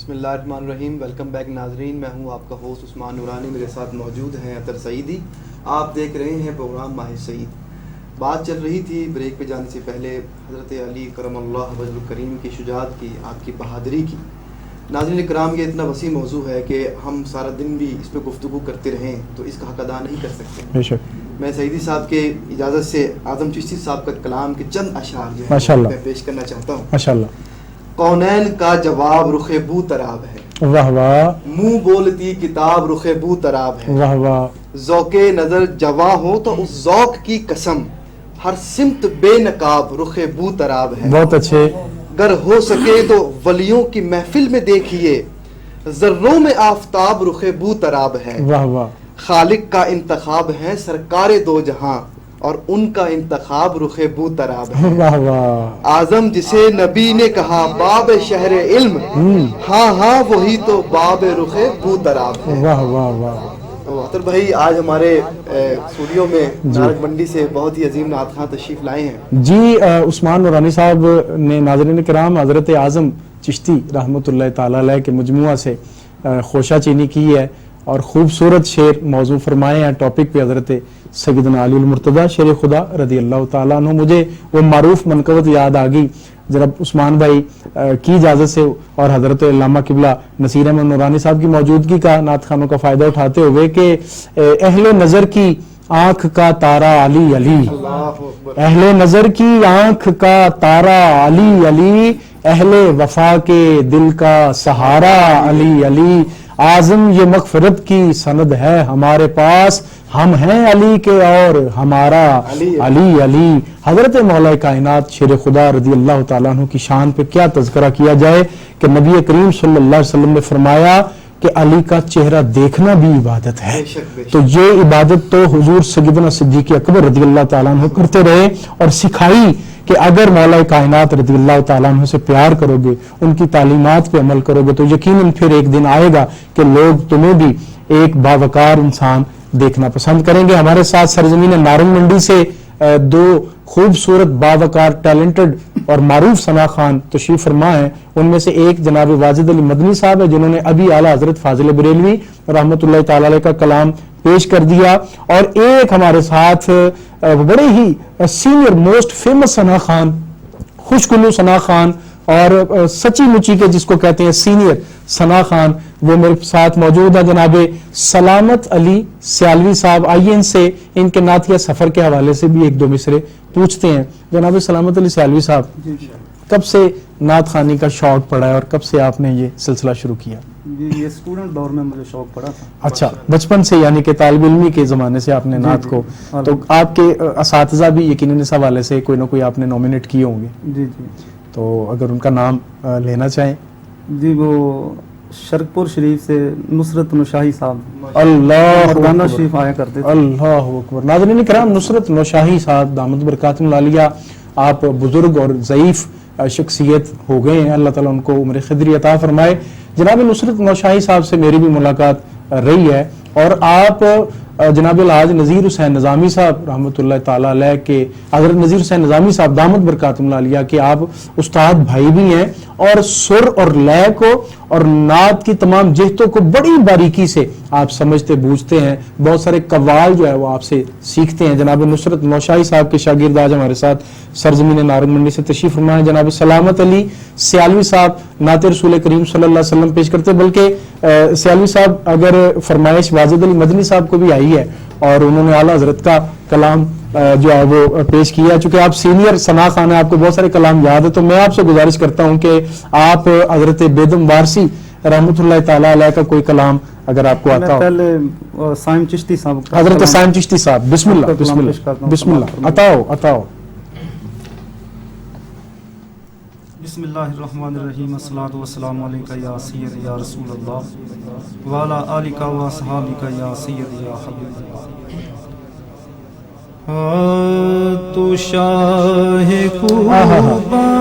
بسم اللہ الرحمن الرحیم. ویلکم بیک ناظرین, میں ہوں آپ کا ہوسٹ عثمان نورانی. میرے ساتھ موجود ہیں عطر سعیدی. آپ دیکھ رہے ہیں پروگرام ماہ سعید. بات چل رہی تھی بریک پہ جانے سے پہلے حضرت علی کرم اللہ وجہ الکریم کی شجاعت کی, آپ کی بہادری کی. ناظرین کرام, یہ اتنا وسیع موضوع ہے کہ ہم سارا دن بھی اس پہ گفتگو کرتے رہیں تو اس کا حق ادا نہیں کر سکتے. بے شک. میں سعیدی صاحب کے اجازت سے اعظم چشتی صاحب کا کلام کے چند اشعار جو ہے میں پیش کرنا چاہتا ہوں. ماشاءاللہ. کونین کا جواب رخ بو تراب ہے, واہ واہ. منہ بولتی کتاب رخ بو تراب ہے, واہ واہ. ذوق نظر جواں ہو تو اس ذوق کی قسم, ہر سمت بے نقاب رخ بو تراب ہے. بہت اچھے. گر ہو سکے تو ولیوں کی محفل میں دیکھیے, ذروں میں آفتاب رخ بو تراب ہے, واہ واہ. خالق کا انتخاب ہے سرکار دو جہاں, اور ان کا انتخاب رخ بو تراب ہے, واہ واہ. اعظم جسے نبی نے کہا باب شہر علم, ہاں ہاں وہی تو باب رخ بو تراب ہے, واہ واہ واہ. عطر بھائی, آج ہمارے اسٹوڈیو میں نارک منڈی سے بہت ہی عظیم نعت خواں تشریف لائے ہیں. جی, عثمان نورانی صاحب نے ناظرین کرام حضرت اعظم چشتی رحمۃ اللہ تعالی علیہ کے مجموعہ سے خوشہ چینی کی ہے اور خوبصورت شعر موضوع فرمائے ہیں. ٹاپک پہ حضرت سیدنا علی المرتضیٰ شیر خدا رضی اللہ تعالیٰ عنہ. مجھے وہ معروف منقبت یاد آ گئی جناب عثمان بھائی کی اجازت سے اور حضرت علامہ قبلہ نصیر احمد نورانی صاحب کی موجودگی کا نعت خوانوں کا فائدہ اٹھاتے ہوئے کہ اہل نظر کی آنکھ کا تارا علی علی, اہل نظر کی آنکھ کا تارا علی علی, اہل وفا کے دل کا سہارا علی علی. اعظم یہ مغفرت کی سند ہے ہمارے پاس, ہم ہیں علی کے اور ہمارا علی علی. حضرت مولا کائنات شیر خدا رضی اللہ تعالیٰ عنہ کی شان پہ کیا تذکرہ کیا جائے کہ نبی کریم صلی اللہ علیہ وسلم نے فرمایا کہ علی کا چہرہ دیکھنا بھی عبادت ہے. تو یہ عبادت تو حضور سیدنا صدیق اکبر رضی اللہ تعالیٰ عنہ کرتے رہے اور سکھائی کہ اگر مولا کائنات رضی اللہ تعالیٰ عنہ سے پیار کرو گے, ان کی تعلیمات پہ عمل کرو گے, تو یقیناً پھر ایک دن آئے گا کہ لوگ تمہیں بھی ایک باوقار انسان دیکھنا پسند کریں گے. ہمارے ساتھ سرزمین نارنگ منڈی سے دو خوبصورت باوقار ٹیلنٹڈ اور معروف ثنا خان تشریف فرما ہیں. ان میں سے ایک جناب واجد علی مدنی صاحب ہے جنہوں نے ابھی اعلیٰ حضرت فاضل بریلوی رحمۃ اللہ تعالی علیہ کا کلام پیش کر دیا, اور ایک ہمارے ساتھ بڑے ہی سینئر موسٹ فیمس ثنا خان, خوشگلو ثنا خان اور سچی مچی کے جس کو کہتے ہیں سینئر ثنا خان, وہ میرے ساتھ موجود ہیں جناب سلامت علی سیالوی صاحب. آئیے ان سے ان کے نعتیہ سفر کے حوالے سے بھی ایک دو مصرے پوچھتے ہیں. جناب سلامت علی سیالوی صاحب, کب سے نعت خوانی کا شوق پڑا ہے اور کب سے آپ نے یہ سلسلہ شروع کیا؟ جی, یہ اسٹوڈنٹ دور میں مجھے شوق پڑا تھا. اچھا, بچپن سے, یعنی کہ طالب علمی کے زمانے سے آپ نے نعت کو, تو آپ کے اساتذہ بھی یقیناً اس حوالے سے کوئی نہ کوئی آپ نے نومینیٹ کیے ہوں گے. جی جی, تو اگر ان کا نام لینا چاہیں. جی, وہ شرکپور شریف سے نصرت نوشاہی صاحب, اللہ مردانہ شریف آیا کرتے تھے. اللہ اکبر. ناظرین کرام, نصرت نوشاہی صاحب دامت برکاتہم العالیہ, آپ بزرگ اور ضعیف شخصیت ہو گئے ہیں, اللہ تعالیٰ ان کو عمر خضری عطا فرمائے. جناب نصرت نوشاہی صاحب سے میری بھی ملاقات رہی ہے, اور آپ جناب الحاج نذیر حسین نظامی صاحب رحمۃ اللہ تعالیٰ علیہ کے, حضرت نذیر حسین نظامی صاحب دامت برکاتہم العالیہ کے آپ استاد بھائی بھی ہیں, اور سر اور لے کو اور نعت کی تمام جہتوں کو بڑی باریکی سے آپ سمجھتے بوجھتے ہیں. بہت سارے قوال جو ہے وہ آپ سے سیکھتے ہیں. جناب نصرت نوشاہی صاحب کے شاگرد آج ہمارے ساتھ سرزمین نارنگ منڈی سے تشریف فرما ہے جناب سلامت علی سیالوی صاحب نعت رسول کریم صلی اللہ علیہ وسلم پیش کرتے. بلکہ سیالوی صاحب اگر فرمائش واجد علی مدنی صاحب کو بھی آئی ہے اور انہوں نے اعلیٰ حضرت کا کلام جو ہے وہ پیش کیا, چونکہ آپ سینئر ثنا خان ہیں, آپ کو بہت سارے کلام یاد ہے, تو میں آپ سے گزارش کرتا ہوں کہ آپ حضرت بیدم وارسی رحمۃ اللہ تعالیٰ علیہ کا کوئی کلام اگر آپ کو آتا ہو. پہلے سائم چشتی صاحب, حضرت سائم چشتی صاحب, بسم اللہ بسم اللہ بسم اللہ, عطاؤ عطاؤ. بسم اللہ الرحمن الرحیم, الصلاۃ والسلام علیکہ یا سید یا رسول اللہ وعلی آلکہ و اصحابکہ یا سید یا حبیب اللہ. تو شاہ خوباں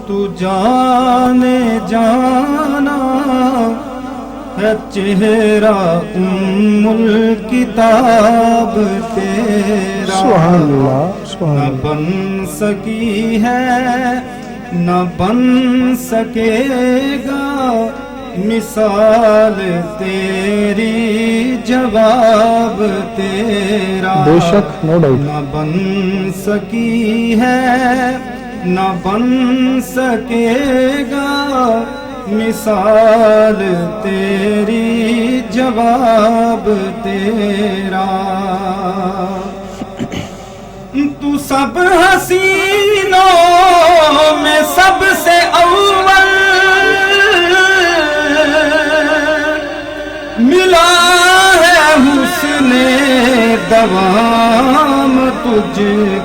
تو جانے جانا ہے, چہرہ ام الکتاب تیرا سبحان اللہ, نہ بن سکی ہے نہ بن سکے گا مثال تیری، جواب تیرا بے شک، نو ڈاؤٹ، نہ بن سکی ہے، نہ بن سکے گا مثال تیری، جواب تیرا۔ تو سب حسینوں میں سب سے اول، ملا ہے حسن دوام تجھ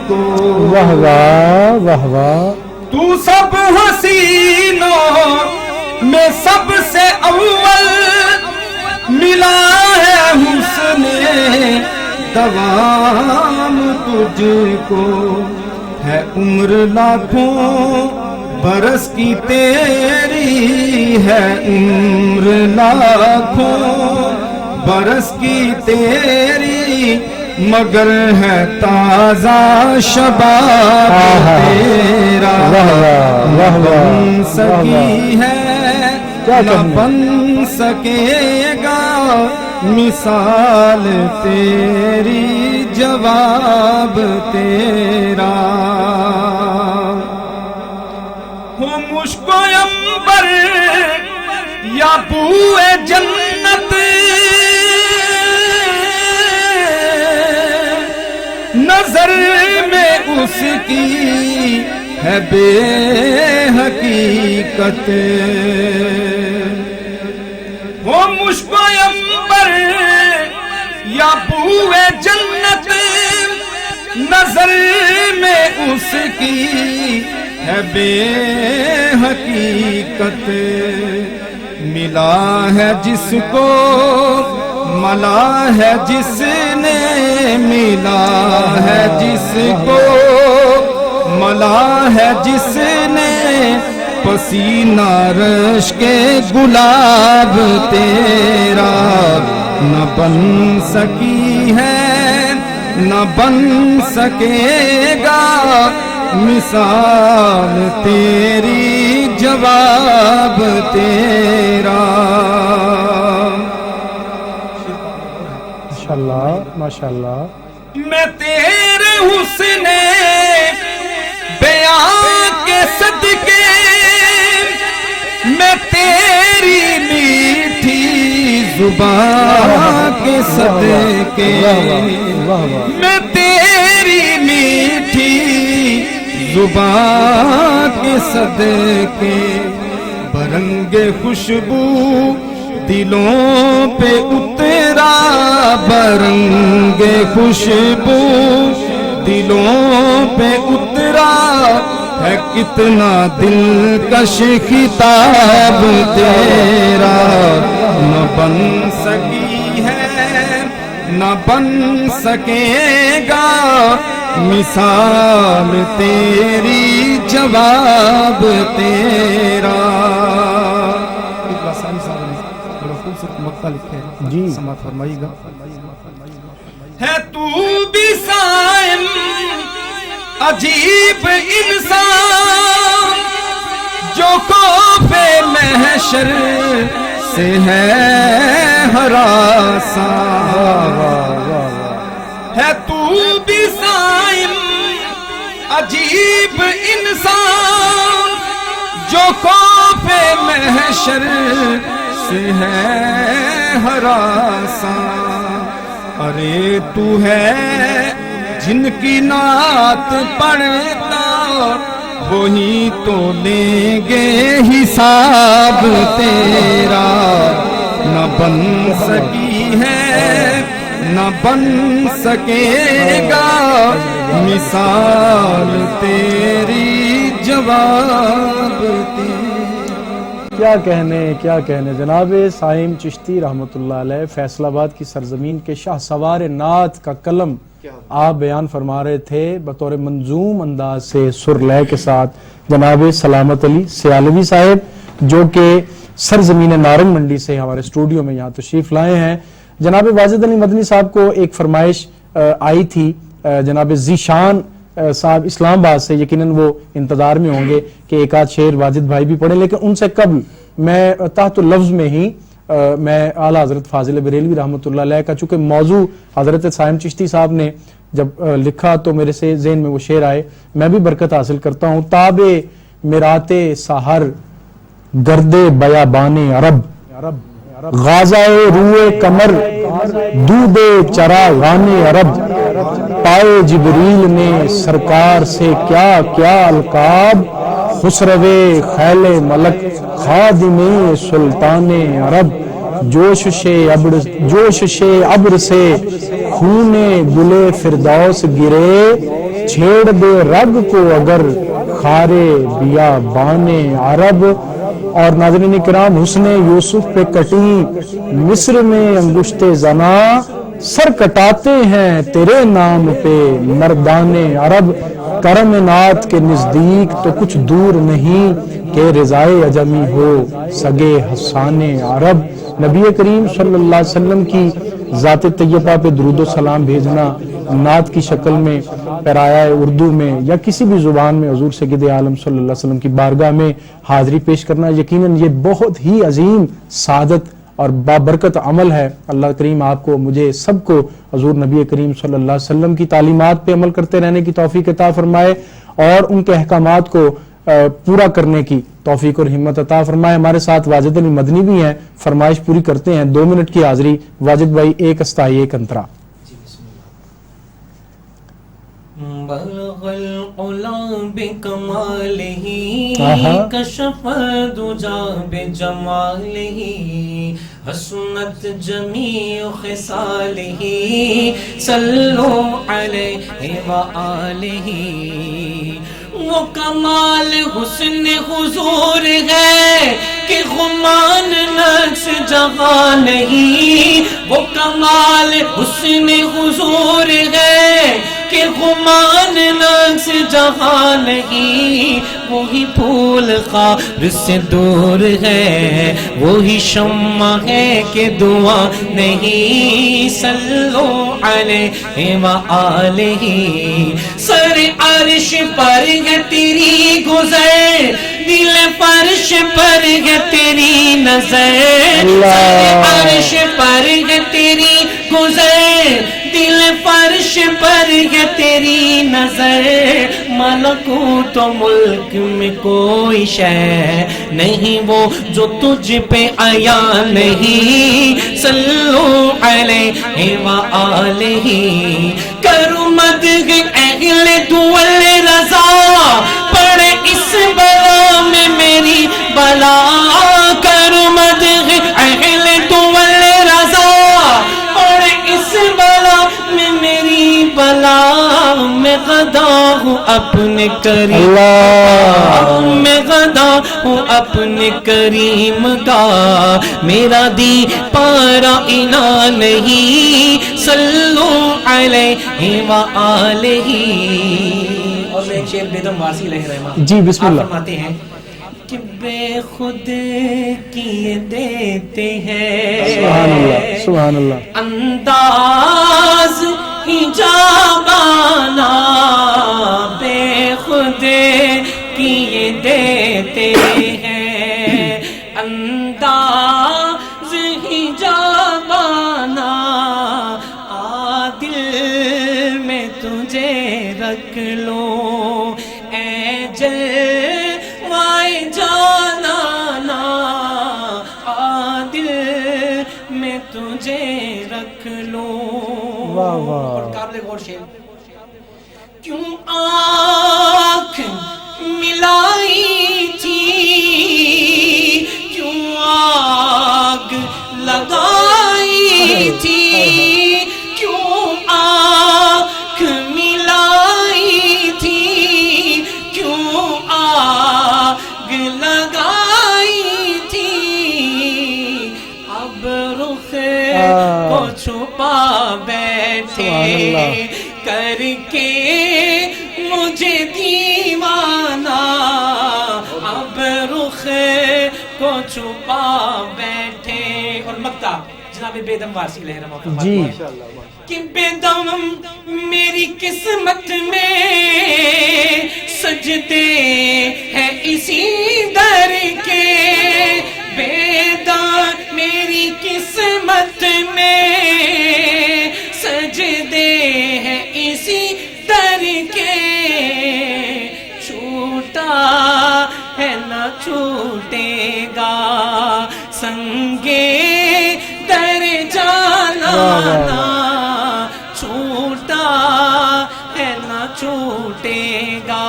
کو۔ واہ واہ واہ واہ، تو سب حسینوں میں سب سے اول، ملا ہے حسن دوام تجھ کو۔ ہے عمر لاکھوں برس کی تیری، ہے عمر لاکھوں برس کی تیری، مگر ہے تازہ شباب تیرا۔ نہ بن سکی ہے، نہ بن سکے گا مثال تیری، جواب تیرا۔ ہو مشک و عنبر یا بوئے جنت، نظر میں اس کی ہے بے حقیقت۔ وہ مشک و عنبر یا بوئے جنت، نظر میں اس کی ہے بے حقیقت۔ ملا ہے جس کو ملا ہے جس نے، ملا ہے جس کو ملا ہے جس نے، پسینہ رش کے گلاب تیرا۔ نہ بن سکی ہے، نہ بن سکے گا مثال تیری، جواب تیرا۔ ماشاءاللہ ماشاءاللہ۔ میں تیرے حسن بیان کے صدقے، میں تیری میٹھی زبان کے صدقے، میں تیری میٹھی زبان کے صدقے، برنگ خوشبو دلوں پہ اترا، برنگ خوشبو دلوں پہ اترا، ہے کتنا دلکش خطاب تیرا۔ نہ بن سکی ہے، نہ بن سکے گا مثال تیری، جواب تیرا۔ جی سماعت فرمائیے گا۔ ہے تو بھی سائم عجیب انسان، جو خوف محشر سے ہے ہراساں۔ ہے تو بھی سائم عجیب انسان، جو خوف محشر سے ہے ہراساں۔ ارے تو ہے جن کی نعت پڑھتا، وہی تو لیں گے حساب تیرا۔ نہ بن سکی ہے، نہ بن سکے گا مثال تیری، جواب تیرا۔ کیا کہنے جناب سائم چشتی رحمۃ اللہ علیہ، فیصل آباد کی سرزمین کے شاہ سوار نعت کا کلم آپ بیان فرما رہے تھے بطور منظوم انداز سے، سر لے کے ساتھ۔ جناب سلامت علی سیالوی صاحب جو کہ سرزمین نارنگ منڈی سے ہمارے اسٹوڈیو میں یہاں تشریف لائے ہیں۔ جناب واجد علی مدنی صاحب کو ایک فرمائش آئی تھی جناب ذیشان صاحب اسلام آباد سے، یقیناً وہ انتظار میں ہوں گے کہ ایک آدھ شعر واجد بھائی بھی پڑھیں، لیکن ان سے قبل میں تحت لفظ میں ہی میں اعلیٰ حضرت فاضل بریلوی رحمۃ اللہ علیہ کا، چونکہ موضوع حضرت صائم چشتی صاحب نے جب لکھا تو میرے سے ذہن میں وہ شعر آئے، میں بھی برکت حاصل کرتا ہوں۔ تاب میرات سحر گرد بیابان عرب، غازائے روئے کمر دود چراغان عرب، پائے جبریل نے سرکار سے کیا کیا القاب، خسرو خیل ملک خادم سلطان عرب، جوش ابر سے خون گلے فردوس گرے، چھیڑ دے رگ کو اگر خارے بیابان عرب۔ اور ناظرین کرام، حسن یوسف پہ کٹی مصر میں انگشت زنا، سر کٹاتے ہیں تیرے نام پہ مردان عرب، کرم نات کے نزدیک تو کچھ دور نہیں کہ رضائے عجمی ہو سگے حسان عرب۔ نبی کریم صلی اللہ علیہ وسلم کی ذات طیبہ پہ درود و سلام بھیجنا نعت کی شکل میں، پیرایہ اردو میں یا کسی بھی زبان میں حضور سید عالم صلی اللہ علیہ وسلم کی بارگاہ میں حاضری پیش کرنا، یقیناً یہ بہت ہی عظیم سعادت اور بابرکت عمل ہے۔ اللہ کریم آپ کو، مجھے، سب کو حضور نبی کریم صلی اللہ علیہ وسلم کی تعلیمات پہ عمل کرتے رہنے کی توفیق عطا فرمائے اور ان کے احکامات کو پورا کرنے کی توفیق اور ہمت عطا فرمائے۔ ہمارے ساتھ واجد علی مدنی بھی ہیں، فرمائش پوری کرتے ہیں، 2 منٹ کی حاضری۔ واجد بھائی، ایک استائی ایک انترا۔ بلغ العلا بکمالہ کشف الدجا بجمالہ حسنت جمیع خصالہ صلو علیہ وآلہ۔ وہ کمال حسن حضور ہے کہ غمان نقص جہاں نہیں، وہ کمال حسن حضور ہے کہ غمان نقص جہاں نہیں، وہی پھول خار سے دور ہے، وہی شمع ہے کہ دعا نہیں، صلو علیہ وآلہ۔ سر عرش پر ہے تیری گزر، دل فرش پر ہے تیری نظر، سر عرش پر ہے تیری گزر، دل فرش پر ہے تیری نظر، ملکوت و ملک میں کوئی شے نہیں وہ جو تجھ پہ عیا نہیں، صلو علیہ وآلہ۔ کرو مدح اہل دول رضا، پڑے اس بلا میں میری بلا، کرو مدح اہل دول رضا، پڑے اس بلا میں میری بلا، میں غدا ہوں اپنے کریم، میں غدا ہوں اپنے کریم کا، میرا دی پارا انا نہیں، صلو علیہ وآلہ۔ اور میں ایک شعر بیدم وارسی علیہ رحمہ جی بسم اللہ۔ آپ فرماتے ہیں کہ بے خود کیے دیتے ہیں، سبحان اللہ سبحان اللہ، انداز حجابانہ، بے خود کیے دیتے ہیں، انداز حجابانہ، دل میں تجھے رکھ لو اے جلوائے جانانا، دل میں تجھے رکھ لو۔ واہ واہ۔ اور قابل غور شعر، کیوں آنکھ ملائی تھی، کیوں آگ لگائی تھی، کیوں آنکھ ملائی تھی، کیوں آگ لگائی تھی، اب رخ کو چھپا بیٹھے کر کے مجھے دیوانہ، اب رخ کو چھپا بیٹھے۔ اور مقطع جناب بیدم وارسی علیہ رحمۃ اللہ جی کہ بیدم میری قسمت میں سجدے ہیں اسی در کے، بیدم میری قسمت میں سجدے ہیں اسی در کے، چھوٹا ہے نہ چھوٹے گا سنگے در جانا، چھوٹا ہے نہ چھوٹے گا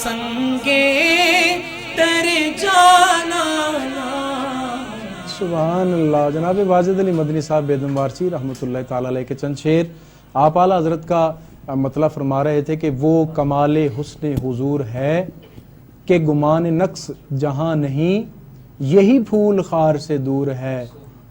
سنگے در جانا۔ سبحان اللہ۔ جناب واجد علی مدنی صاحب بیدم وارسی رحمۃ اللہ تعالی علیہ کے چند شعر آپ اعلیٰ حضرت کا مطلب فرما رہے تھے کہ وہ کمال حسن حضور ہے کہ گمان نقص جہاں نہیں، یہی پھول خار سے دور ہے،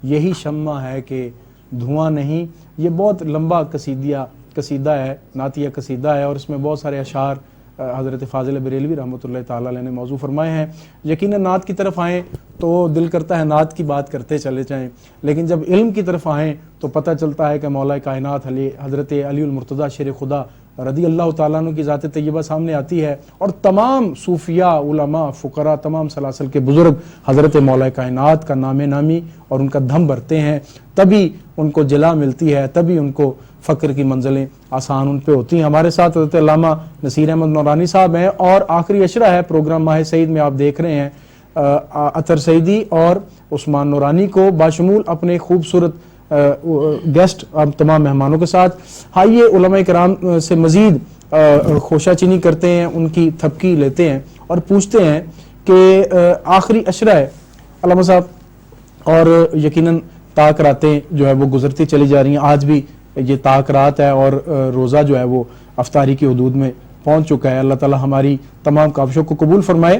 یہی شمع ہے کہ دھواں نہیں۔ یہ بہت لمبا قصیدہ ہے، نعتیہ قصیدہ ہے، اور اس میں بہت سارے اشعار حضرت فاضل بریلوی رحمۃ اللہ تعالیٰ علیہ نے موضوع فرمائے ہیں۔ یقیناً نعت کی طرف آئیں تو دل کرتا ہے نعت کی بات کرتے چلے جائیں، لیکن جب علم کی طرف آئیں تو پتہ چلتا ہے کہ مولا کائنات حضرت علی المرتضیٰ شیر خدا رضی اللہ تعالیٰ عنہ کی ذات طیبہ سامنے آتی ہے، اور تمام صوفیاء، علماء، فقراء، تمام سلاسل کے بزرگ حضرت مولا کائنات کا نام نامی اور ان کا دھم بھرتے ہیں، تبھی ان کو جلا ملتی ہے، تبھی ان کو فقر کی منزلیں آسان ان پہ ہوتی ہیں۔ ہمارے ساتھ حضرت علامہ نصیر احمد نورانی صاحب ہیں، اور آخری اشرہ ہے پروگرام ماہ سعید میں، آپ دیکھ رہے ہیں عطر سعیدی اور عثمان نورانی کو باشمول اپنے خوبصورت گیسٹ تمام مہمانوں کے ساتھ۔ آئیے علماء کرام سے مزید خوشہ چینی کرتے ہیں، ان کی تھپکی لیتے ہیں اور پوچھتے ہیں کہ آخری اشرہ ہے علامہ صاحب، اور یقیناً طاق راتیں جو ہے وہ گزرتی چلی جا رہی ہیں، آج بھی یہ طاق رات ہے اور روزہ جو ہے وہ افطاری کی حدود میں پہنچ چکا ہے۔ اللہ تعالی ہماری تمام کاوشوں کو قبول فرمائے۔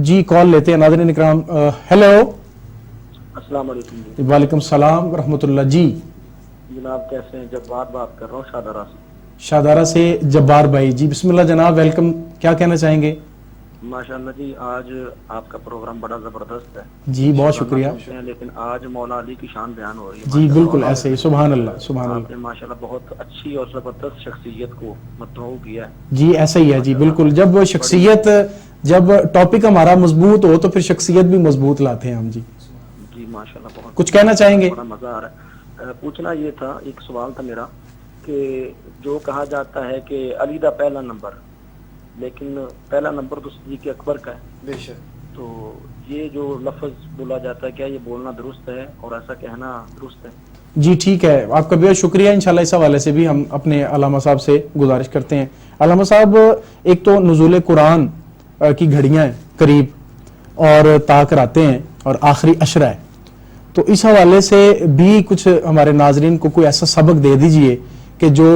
جی کال لیتے ہیں ناظرین اکرام۔ ہیلو، السلام علیکم۔ وعلیکم السلام ورحمۃ اللہ۔ جی جناب کیسے ہیں؟ جبار بات کر رہا ہوں شادارہ سے۔ شادارہ سے جبار بھائی، جی بسم اللہ جناب، ویلکم، کیا کہنا چاہیں گے؟ ماشاءاللہ جی، آج آپ کا پروگرام بڑا زبردست ہے جی بہت شکریہ۔ لیکن آج مولا علی کی شان بیان ہو رہی ہے جی بالکل ایسے ہی، سبحان اللہ سبحان آپ اللہ۔ نے ماشاءاللہ بہت اچھی اور زبردست شخصیت کو مدعو کیا ہے۔ جی ایسا ہی ہے، جی بالکل، جب شخصیت، جب ٹاپک ہمارا مضبوط ہو تو پھر شخصیت بھی مضبوط لاتے ہیں ہم۔ جی جی ماشاءاللہ بہت کچھ کہنا چاہیں گے؟ بڑا مزہ آ رہا ہے۔ پوچھنا یہ تھا، ایک سوال تھا میرا، کہ جو کہا جاتا ہے کہ علی دا پہلا نمبر، لیکن پہلا نمبر تو صدیق اکبر کا ہے، بے شک، تو یہ جو لفظ بولا جاتا ہے کیا یہ بولنا درست ہے اور ایسا کہنا درست ہے؟ جی ٹھیک ہے، آپ کا بہت شکریہ۔ انشاءاللہ اس حوالے سے بھی ہم اپنے علامہ صاحب سے گزارش کرتے ہیں۔ علامہ صاحب، ایک تو نزول قرآن کی گھڑیاں ہیں قریب، اور طاق راتیں ہیں، اور آخری عشرہ ہے، تو اس حوالے سے بھی کچھ ہمارے ناظرین کو کوئی ایسا سبق دے دیجئے کہ جو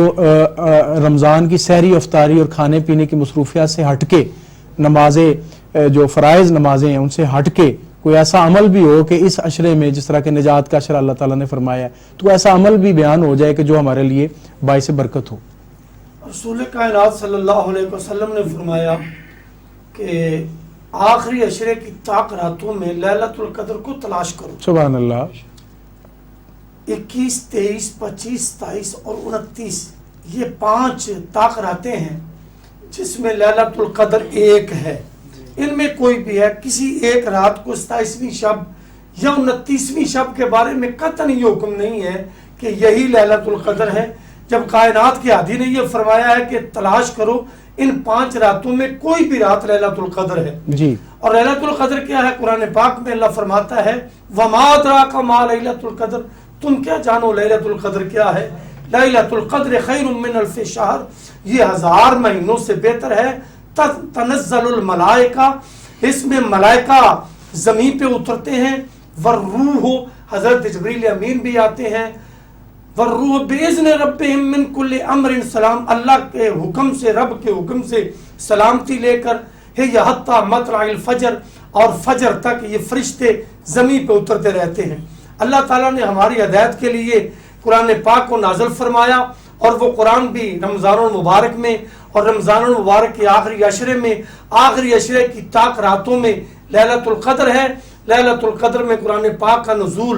رمضان کی سحری افطاری اور کھانے پینے کی مصروفیات سے ہٹ کے نمازیں، جو فرائض نمازیں ہیں ان سے ہٹ کے کوئی ایسا عمل بھی ہو کہ اس عشرے میں، جس طرح کہ نجات کا عشرہ اللہ تعالیٰ نے فرمایا ہے، تو ایسا عمل بھی بیان ہو جائے کہ جو ہمارے لیے باعث برکت ہو۔ رسول کائنات صلی اللہ علیہ وسلم نے فرمایا کہ آخری عشرے کی طاق راتوں میں لیلۃ القدر کو تلاش کرو۔ سبحان اللہ۔ 21، 23، 25، 27 اور 29 یہ 5 طاق راتیں ہیں جس میں لیلۃ القدر ایک ہے۔ ان میں کوئی بھی ہے، کسی ایک رات کو 27ویں شب یا 29ویں شب کے بارے میں قطعاً یہ حکم نہیں ہے کہ یہی لیلۃ القدر ہے، جب کائنات کے ہادی نے یہ فرمایا ہے کہ تلاش کرو ان 5 راتوں میں کوئی بھی رات لیلۃ القدر ہے۔ جی، اور لیلۃ القدر کیا ہے؟ قرآن پاک میں اللہ فرماتا ہے وَمَا أَدْرَاكَ مَا لَيْلَةُ الْقَدْرِ، تم کیا جانو لیلۃ القدر کیا ہے؟ لیلۃ القدر خیر من الف شہر، یہ 1000 مہینوں سے بہتر ہے۔ تنزل الملائکہ، اس میں ملائکہ زمین پہ اترتے ہیں، والروح، حضرت جبریل امین بھی آتے ہیں، والروح بإذن ربهم من کل امر سلام، اللہ کے حکم سے، رب کے حکم سے سلامتی لے کر ہے حتی مطلع الفجر، اور فجر تک یہ فرشتے زمین پہ اترتے رہتے ہیں۔ اللہ تعالیٰ نے ہماری ہدایت کے لیے قرآن پاک کو نازل فرمایا، اور وہ قرآن بھی رمضان المبارک میں، اور رمضان المبارک کے آخری عشرے میں، آخری عشرے کی طاق راتوں میں لیلۃ القدر ہے۔ لیلۃ القدر میں قرآن پاک کا نزول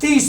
30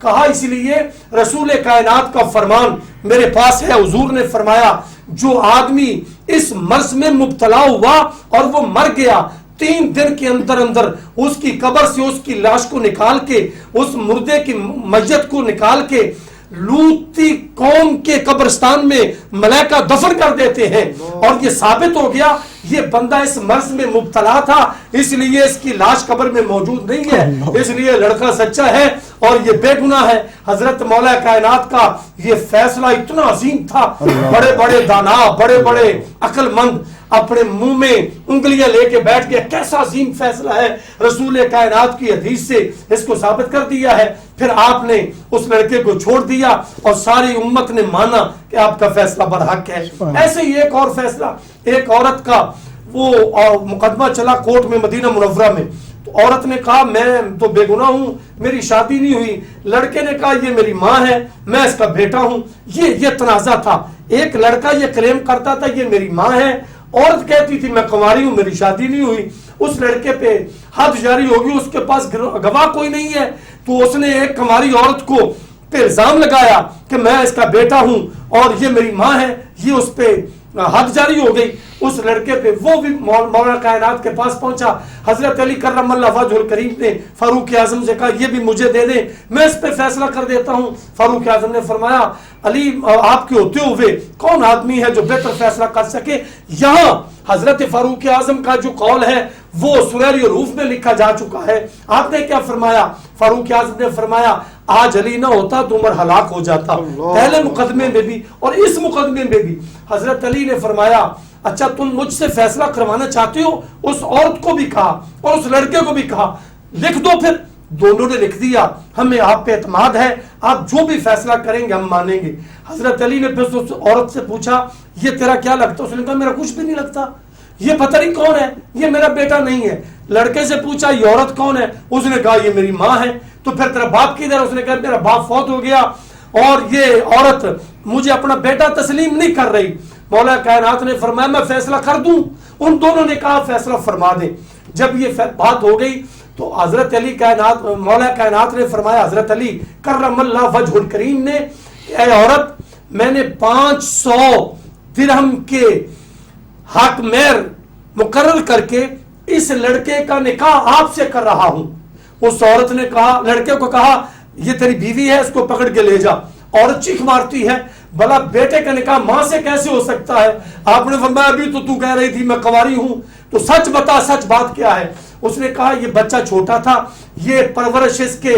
کہا اس لیے رسول کائنات کا فرمان میرے پاس ہے، حضور نے فرمایا جو آدمی اس مرض میں مبتلا ہوا اور وہ مر گیا، 3 دن کے اندر اندر اس کی قبر سے اس کی لاش کو نکال کے، اس مردے کی میت کو نکال کے لوطی قوم کے قبرستان میں ملائکہ دفن کر دیتے ہیں، اور یہ ثابت ہو گیا یہ بندہ اس مرض میں مبتلا تھا، اس لیے اس کی لاش قبر میں موجود نہیں ہے، اس لیے لڑکا سچا ہے اور یہ بے گناہ ہے۔ حضرت مولا کائنات کا یہ فیصلہ اتنا عظیم تھا، بڑے بڑے دانا، بڑے بڑے عقل مند اپنے منہ میں انگلیاں لے کے بیٹھ گئے، کیسا عظیم فیصلہ ہے، رسول کائنات کی حدیث سے اس کو ثابت کر دیا ہے۔ پھر آپ نے اس لڑکے کو چھوڑ دیا اور ساری امت نے مانا کہ آپ کا فیصلہ برحق ہے۔ ایسے ہی ایک اور فیصلہ، ایک عورت کا وہ مقدمہ چلا کورٹ میں مدینہ منورہ میں، تو عورت نے کہا میں تو بے گناہ ہوں، میری شادی نہیں ہوئی، لڑکے نے کہا یہ میری ماں ہے، میں اس کا بیٹا ہوں، یہ تنازع تھا۔ ایک لڑکا یہ کلیم کرتا تھا یہ میری ماں ہے، عورت کہتی تھی میں کنواری ہوں، میری شادی نہیں ہوئی۔ اس لڑکے پہ حد جاری ہوگی، اس کے پاس گواہ کوئی نہیں ہے، تو اس نے ایک کنواری عورت کو پہ الزام لگایا کہ میں اس کا بیٹا ہوں اور یہ میری ماں ہے، یہ اس پہ حد جاری ہو گئی اس لڑکے پہ۔ وہ بھی مولا کائنات کے پاس پہنچا، حضرت علی کرم اللہ وجہ الکریم نے فاروق اعظم سے کہا یہ بھی مجھے دے دیں، میں اس پہ فیصلہ کر دیتا ہوں۔ فاروق اعظم نے فرمایا علی آپ کے ہوتے ہوئے کون آدمی ہے جو بہتر فیصلہ کر سکے؟ یہاں حضرت فاروق اعظم کا جو قول ہے وہ سنہری حروف میں لکھا جا چکا ہے۔ آپ نے کیا فرمایا؟ فاروق اعظم نے فرمایا آج علی نہ ہوتا تو عمر ہلاک ہو جاتا۔ پہلے مقدمے میں بھی اور اس مقدمے میں بھی حضرت علی نے فرمایا اچھا تم مجھ سے فیصلہ کروانا چاہتے ہو؟ اس عورت کو بھی کہا اور اس لڑکے کو بھی کہا لکھ دو۔ پھر دونوں نے لکھ دیا، ہمیں آپ پہ اعتماد ہے، آپ جو بھی فیصلہ کریں گے ہم مانیں گے۔ حضرت علی نے پھر اس عورت سے پوچھا یہ تیرا کیا لگتا؟ اس نے کہا میرا کچھ بھی نہیں لگتا، یہ پتہ نہیں کون ہے، یہ میرا بیٹا نہیں ہے۔ لڑکے سے پوچھا یہ عورت کون ہے؟ اس نے کہا یہ میری ماں ہے۔ تو پھر تیرا باپ کدھر؟ اس نے کہا میرا باپ فوت ہو گیا اور یہ عورت مجھے اپنا بیٹا تسلیم نہیں کر رہی۔ مولا کائنات نے فرمایا میں فیصلہ کر دوں؟ ان دونوں نے کہا فیصلہ فرما دیں۔ جب یہ بات ہو گئی تو حضرت علی کائنات مولا کائنات نے فرمایا حضرت علی کرم اللہ وجہ الکریم نے اے عورت میں نے 500 درہم کے حق مہر مقرر کر کے اس لڑکے کا نکاح آپ سے کر رہا ہوں۔ اس عورت نے کہا لڑکے کو کہا یہ تیری بیوی ہے، اس کو پکڑ کے لے جا۔ عورت چیخ مارتی ہے بھلا بیٹے کا نکاح ماں سے کیسے ہو سکتا ہے؟ آپ نے فرمایا ابھی تو کہہ رہی تھی میں کنواری ہوں، تو سچ بتا، سچ بات کیا ہے؟ اس نے کہا یہ بچہ چھوٹا تھا، یہ پرورش اس کے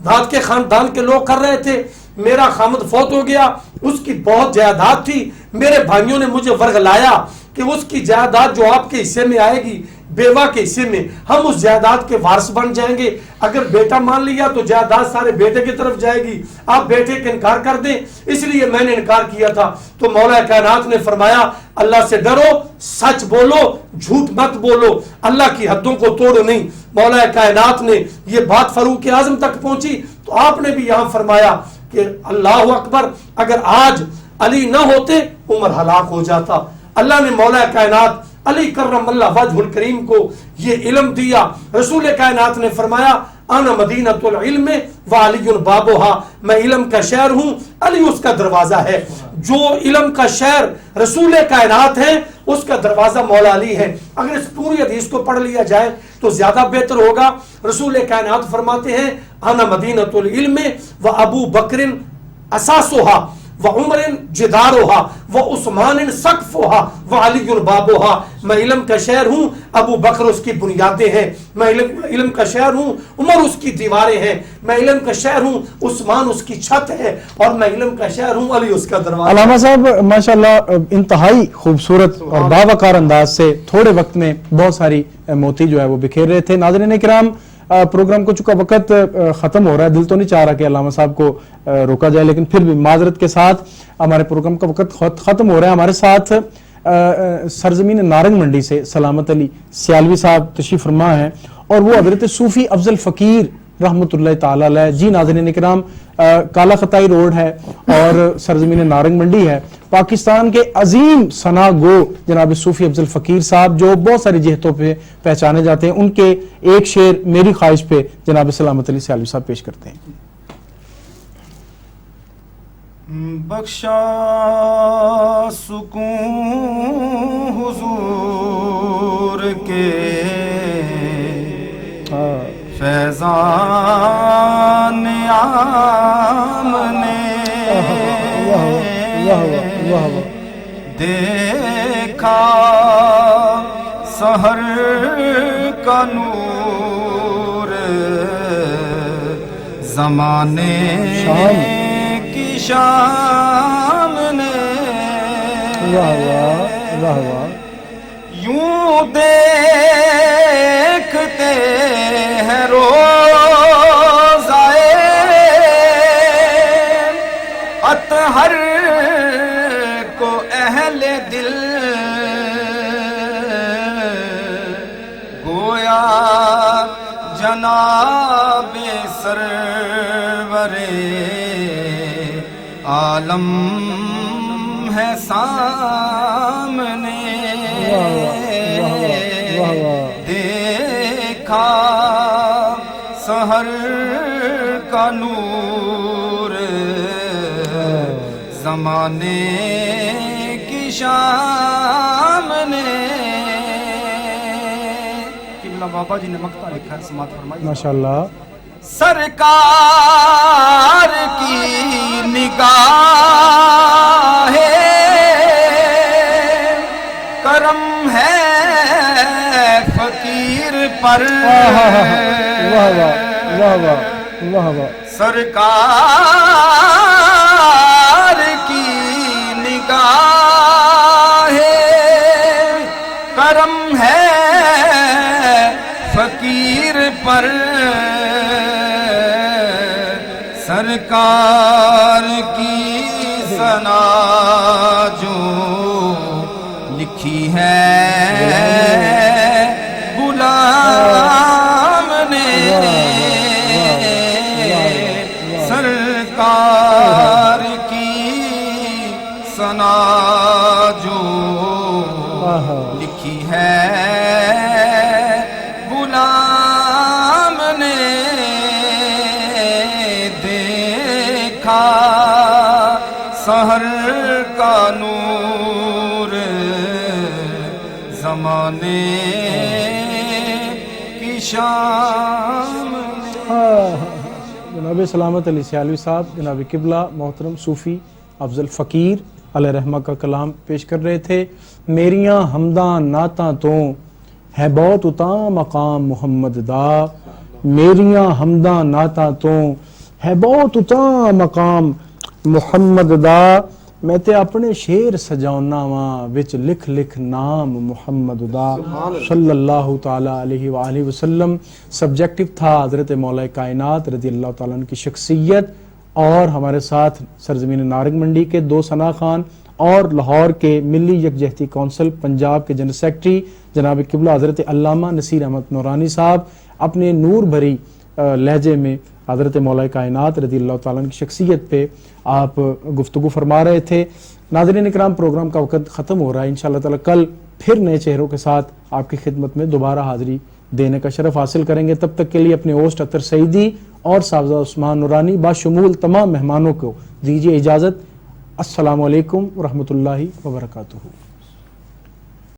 داد کے خاندان کے لوگ کر رہے تھے، میرا خامد فوت ہو گیا، اس کی بہت جائیداد تھی، میرے بھائیوں نے مجھے ورغلایا کہ اس کی جائیداد جو آپ کے حصے میں آئے گی بیوہ کے حصے میں ہم اس جائیداد کے وارث بن جائیں گے، اگر بیٹا مان لیا تو جائیداد سارے بیٹے کی طرف جائے گی، آپ بیٹے کا انکار کر دیں، اس لیے میں نے انکار کیا تھا۔ تو مولا کائنات نے فرمایا اللہ سے ڈرو، سچ بولو، جھوٹ مت بولو، اللہ کی حدوں کو توڑو نہیں۔ مولا کائنات نے یہ بات فاروق اعظم تک پہنچی تو آپ نے بھی یہاں فرمایا کہ اللہ اکبر، اگر آج علی نہ ہوتے عمر ہلاک ہو جاتا۔ اللہ نے مولا کائنات علی کرم اللہ وجہ الکریم کو یہ علم دیا۔ رسول کائنات نے فرمایا انا مدینۃ العلم وعلی بابها، میں علم کا شہر ہوں، علی اس کا دروازہ ہے۔ جو علم کا شہر رسول کائنات ہے اس کا دروازہ مولا علی ہے۔ اگر اس پوری حدیث کو پڑھ لیا جائے تو زیادہ بہتر ہوگا۔ رسول کائنات فرماتے ہیں انا مدینۃ العلم وابو بکر اساسها وعمر جدارها وعثمان سقفها وعلی بابها، میں علم کا شہر ہوں، ابو بکر اس کی بنیادیں ہیں، میں علم کا شہر ہوں، عمر اس کی دیواریں ہیں، میں علم کا شہر ہوں، عثمان اس کی چھت ہے، اور میں علم کا شہر ہوں، علی اس کا دروازہ۔ علامہ صاحب ماشاءاللہ انتہائی خوبصورت اور باوقار انداز سے تھوڑے وقت میں بہت ساری موتی جو ہے وہ بکھیر رہے تھے۔ ناظرین کرام پروگرام کو چکا وقت ختم ہو رہا ہے، دل تو نہیں چاہ رہا کہ علامہ صاحب کو روکا جائے، لیکن پھر بھی معذرت کے ساتھ ہمارے پروگرام کا وقت ختم ہو رہا ہے۔ ہمارے ساتھ سرزمین نارنگ منڈی سے سلامت علی سیالوی صاحب تشریف فرما ہیں اور وہ حضرت صوفی افضل فقیر رحمۃ اللہ تعالی علیہ۔ جی ناظرین کرام، کالا خطائی روڈ ہے اور سرزمین نارنگ منڈی ہے، پاکستان کے عظیم ثنا گو جناب صوفی افضل فقیر صاحب جو بہت ساری جہتوں پہ پہچانے جاتے ہیں، ان کے ایک شعر میری خواہش پہ جناب سلامت علی سیالوی صاحب پیش کرتے ہیں۔ بخشا سکون حضور کے فیضان عام نے دیکھا سحر کا نور زمانے کی شام نے یوں دیکھتے ہیں روز آئے اطہر کو اہل دل گویا جناب سرور عالم ہے سامنے دیکھا سحر کا نور زمانے کی شام نے. قبلہ بابا جی نے مقطع لکھا ہے، سماعت فرمائیے. ماشاءاللہ. سرکار کی نگاہ کرم ہے فقیر پر. سرکار کی نگاہ کرم ہے فقیر پر. سرکار کی ثنا جو لکھی ہے غلام نے. سرکار کی ثنا جو لکھی ہے غلام نے دیکھا سحر کا نور زمانے کی شام. جناب سلامت علی سیالوی صاحب جناب قبلہ محترم صوفی افضل فقیر علیہ رحمہ کا کلام پیش کر رہے تھے. میریاں حمداں نعتاں تو ہے بہت اتاں مقام محمد دا. میریاں حمداں نعتاں تو ہے بہت اتاں مقام محمد دا. میں تے اپنے شیر سجاؤنا واں وچ لکھ لکھ نام محمد دا صلی اللہ تعالیٰ علیہ وآلہ وسلم. سبجیکٹو تھا حضرت مولا کائنات رضی اللہ تعالیٰ عنہ کی شخصیت، اور ہمارے ساتھ سرزمین نارنگ منڈی کے 2 ثنا خان اور لاہور کے ملی یکجہتی کونسل پنجاب کے جنرل سیکرٹری جناب قبلہ حضرت علامہ نصیر احمد نورانی صاحب اپنے نور بھری لہجے میں حضرت مولا کائنات رضی اللہ تعالیٰ عنہ کی شخصیت پہ آپ گفتگو فرما رہے تھے. ناظرین اکرام، پروگرام کا وقت ختم ہو رہا ہے. انشاءاللہ تعالیٰ کل پھر نئے چہروں کے ساتھ آپ کی خدمت میں دوبارہ حاضری دینے کا شرف حاصل کریں گے. تب تک کے لیے اپنے ہوسٹ اطہر سعیدی اور صاحبزادہ عثمان نورانی باشمول تمام مہمانوں کو دیجیے اجازت. السلام علیکم ورحمۃ اللہ وبرکاتہ.